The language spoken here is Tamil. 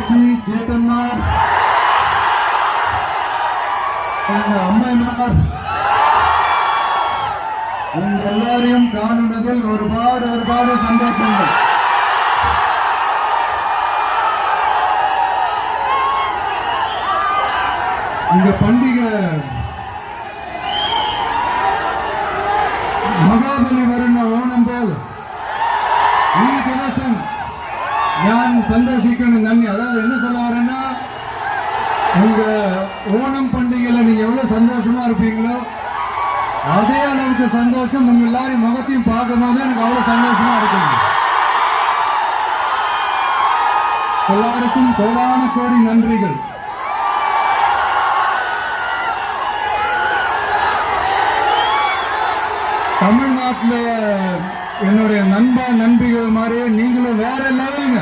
தங்கச்சி ஜேட்டம்மா, எங்க அம்மைமார், உங்க எல்லாரையும் காணுனதில் ஒருபாடு சந்தோஷங்கள். இந்த பண்டிகை മഹാബലി വരുന്ന ഓണം പോൽ ഈ ദിവസം ഞാൻ സന്തോഷിക്കണം. നന്ദി. அதாவது என்ன சொல்ல வரேன்னா, உங்க ஓணம் பண்டிகையில நீங்க எவ்வளவு சந்தோஷமா இருப்பீங்களோ அதே அளவுக்கு சந்தோஷம் உங்க எல்லாரும் முகத்தையும் பார்க்கும்போது எனக்கு அவ்வளவு சந்தோஷமா இருக்குங்க. எல்லாருக்கும் கோடான கோடி நன்றிகள். தமிழ்நாட்டில் என்னுடைய நண்பா நண்பிகள் மாதிரியே நீங்களும் வேற லெவலுங்க.